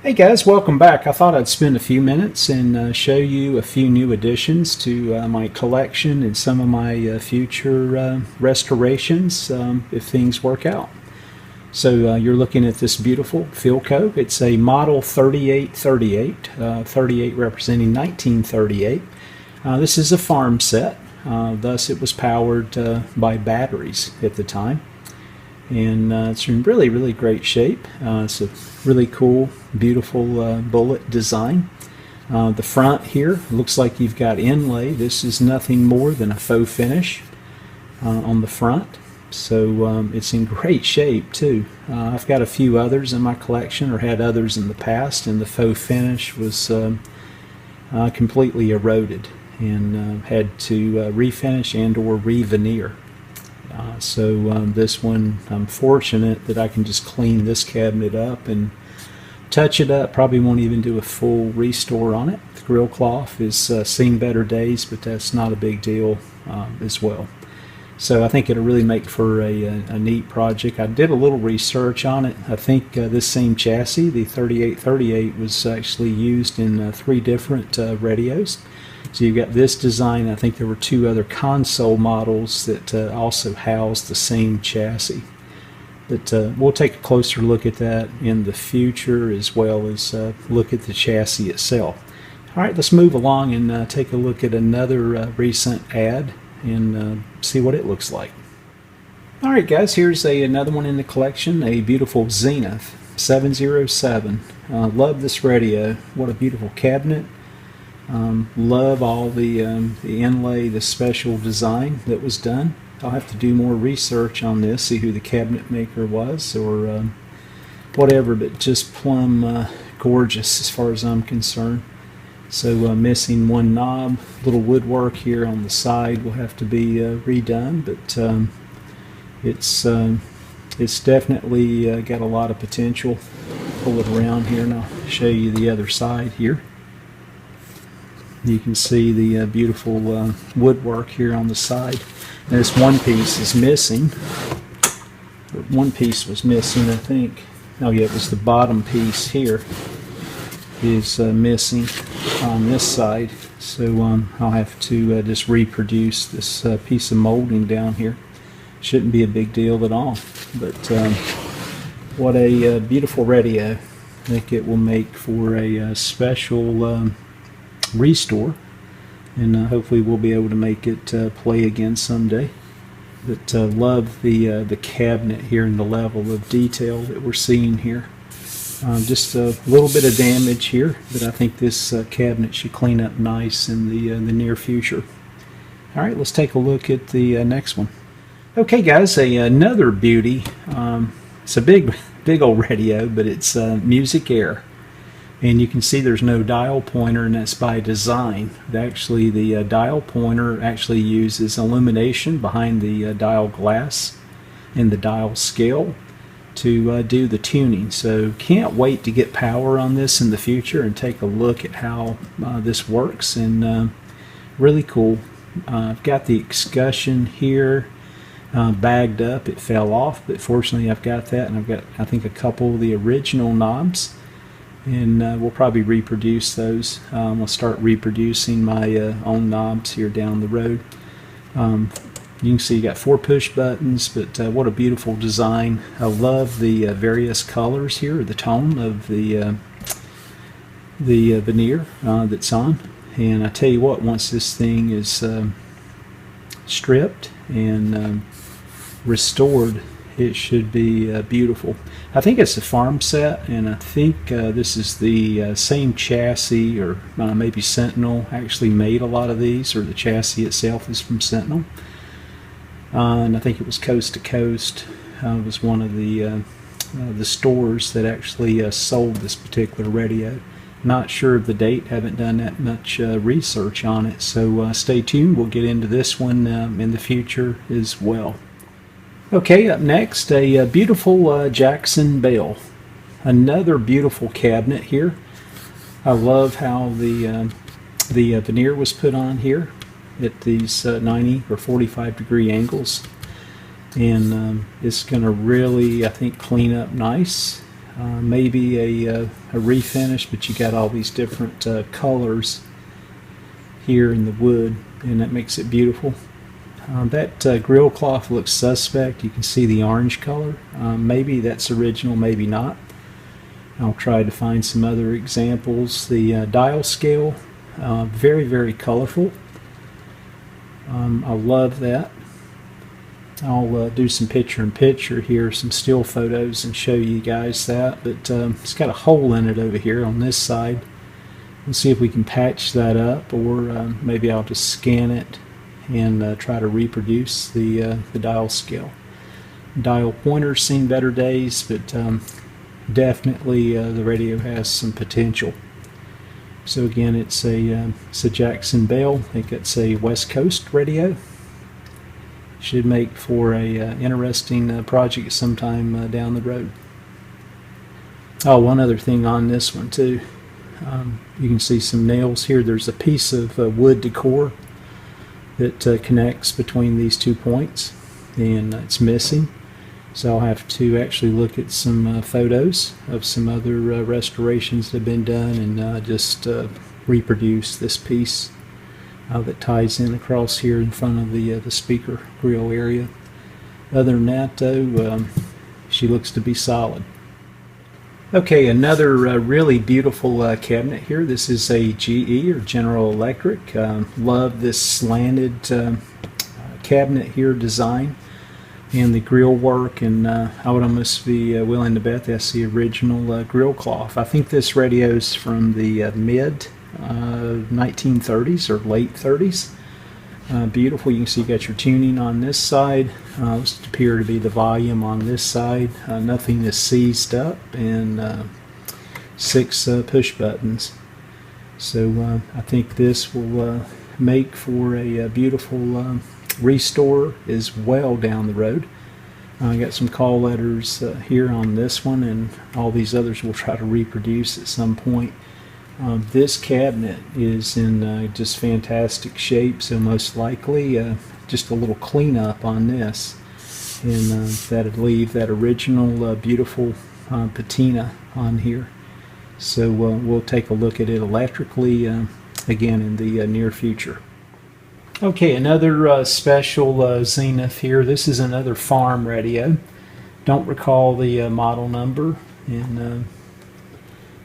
Hey guys, welcome back. I thought I'd spend a few minutes and show you a few new additions to my collection and some of my future restorations if things work out. So you're looking at this beautiful Philco. It's a model 3838, 38 representing 1938. This is a farm set, thus it was powered by batteries at the time. And it's in really great shape. It's a really cool, beautiful bullet design. The front here looks like you've got inlay. This is nothing more than a faux finish on the front, so it's in great shape too. I've got a few others in my collection, or had others in the past, and the faux finish was completely eroded and had to refinish and or re-veneer. So this one, I'm fortunate that I can just clean this cabinet up and touch it up. Probably won't even do a full restore on it. The grill cloth is seen better days, but that's not a big deal as well. So I think it'll really make for a neat project. I did a little research on it. I think this same chassis, the 3838, was actually used in 3 different radios. So you've got this design. I think there were 2 other console models that also housed the same chassis. But we'll take a closer look at that in the future, as well as look at the chassis itself. All right, let's move along and take a look at another recent ad and see what it looks like. All right, guys, here's another one in the collection, a beautiful Zenith 707. Love this radio. What a beautiful cabinet. Love all the inlay, the special design that was done. I'll have to do more research on this, see who the cabinet maker was or whatever, but just plumb gorgeous as far as I'm concerned. So missing one knob, little woodwork here on the side will have to be redone, but it's definitely got a lot of potential. Pull it around here and I'll show you the other side here. You can see the beautiful woodwork here on the side. And this one piece is missing. One piece was missing, I think. Oh yeah, it was the bottom piece here is missing on this side. So I'll have to just reproduce this piece of molding down here. Shouldn't be a big deal at all. But what a beautiful radio. I think it will make for a special restore, and hopefully we'll be able to make it play again someday. But love the cabinet here and the level of detail that we're seeing here. Just a little bit of damage here, but I think this cabinet should clean up nice in the near future. All right, let's take a look at the next one. Okay, guys, another beauty. It's a big old radio, but it's Musicaire. And you can see there's no dial pointer, and that's by design. Actually, the dial pointer actually uses illumination behind the dial glass and the dial scale to do the tuning. So can't wait to get power on this in the future and take a look at how this works. And really cool. I've got the escutcheon here bagged up. It fell off, but fortunately I've got that, and I've got, I think, a couple of the original knobs. And we'll probably reproduce those. We'll start reproducing my own knobs here down the road. You can see you got 4 push buttons, but what a beautiful design. I love the various colors here, the tone of the veneer that's on. And I tell you what, once this thing is stripped and restored, it should be beautiful. I think it's a farm set, and I think this is the same chassis, or maybe Sentinel actually made a lot of these, or the chassis itself is from Sentinel. And I think it was Coast to Coast. It was one of the stores that actually sold this particular radio. Not sure of the date, haven't done that much research on it, so stay tuned. We'll get into this one in the future as well. Okay, up next, a beautiful Jackson Bell. Another beautiful cabinet here. I love how the veneer was put on here at these 90 or 45 degree angles. And it's going to really, I think, clean up nice. maybe a refinish, but you got all these different colors here in the wood, and that makes it beautiful. That grill cloth looks suspect. You can see the orange color. Maybe that's original, maybe not. I'll try to find some other examples. The dial scale, very, very colorful. I love that. I'll do some picture-in-picture here, some still photos, and show you guys that. But it's got a hole in it over here on this side. We'll see if we can patch that up, or maybe I'll just scan it and try to reproduce the dial scale. Dial pointers seen better days, but definitely the radio has some potential. So again, it's a Jackson Bell. I think it's a West Coast radio. Should make for a interesting project sometime down the road. Oh, one other thing on this one too. You can see some nails here. There's a piece of wood decor that connects between these 2 points, and it's missing. So I'll have to actually look at some photos of some other restorations that have been done, and just reproduce this piece that ties in across here in front of the speaker grill area. Other than that, though, she looks to be solid. Okay, another really beautiful cabinet here. This is a GE, or General Electric. Love this slanted cabinet here design, and the grill work, and I would almost be willing to bet that's the original grill cloth. I think this radio is from the mid 1930s or late 30s. Beautiful. You can see you got your tuning on this side. This appear to be the volume on this side. Nothing is seized up, and 6 push buttons. So I think this will make for a beautiful restore as well down the road. I got some call letters here on this one, and all these others we'll try to reproduce at some point. This cabinet is in just fantastic shape, so most likely just a little cleanup on this, and that'd leave that original beautiful patina on here. So we'll take a look at it electrically again in the near future. Okay, another special Zenith here. This is another farm radio. Don't recall the model number, and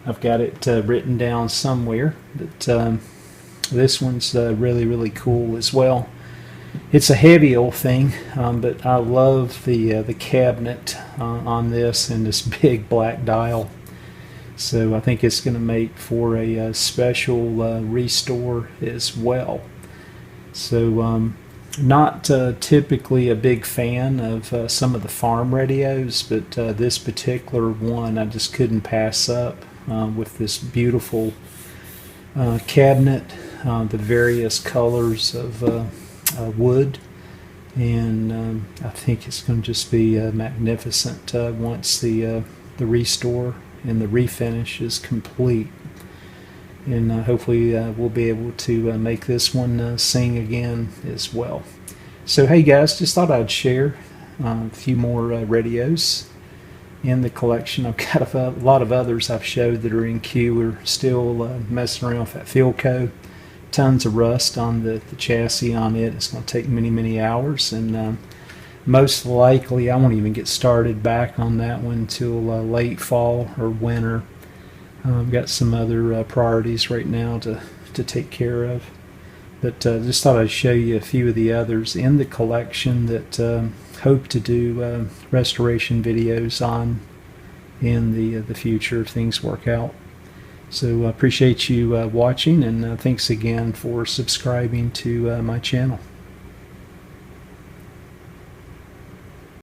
I've got it written down somewhere, but this one's really, really cool as well. It's a heavy old thing, but I love the cabinet on this, and this big black dial. So I think it's going to make for a special restore as well. So not typically a big fan of some of the farm radios, but this particular one I just couldn't pass up. With this beautiful cabinet, the various colors of wood, and I think it's going to just be magnificent once the restore and the refinish is complete. And hopefully we'll be able to make this one sing again as well. So hey guys, just thought I'd share a few more radios in the collection. I've got a lot of others I've showed that are in queue. We're still messing around with that Philco. Tons of rust on the chassis on it. It's going to take many, many hours, and most likely I won't even get started back on that one until late fall or winter. I've got some other priorities right now to take care of. But just thought I'd show you a few of the others in the collection that hope to do restoration videos on in the future if things work out. So I appreciate you watching, and thanks again for subscribing to my channel.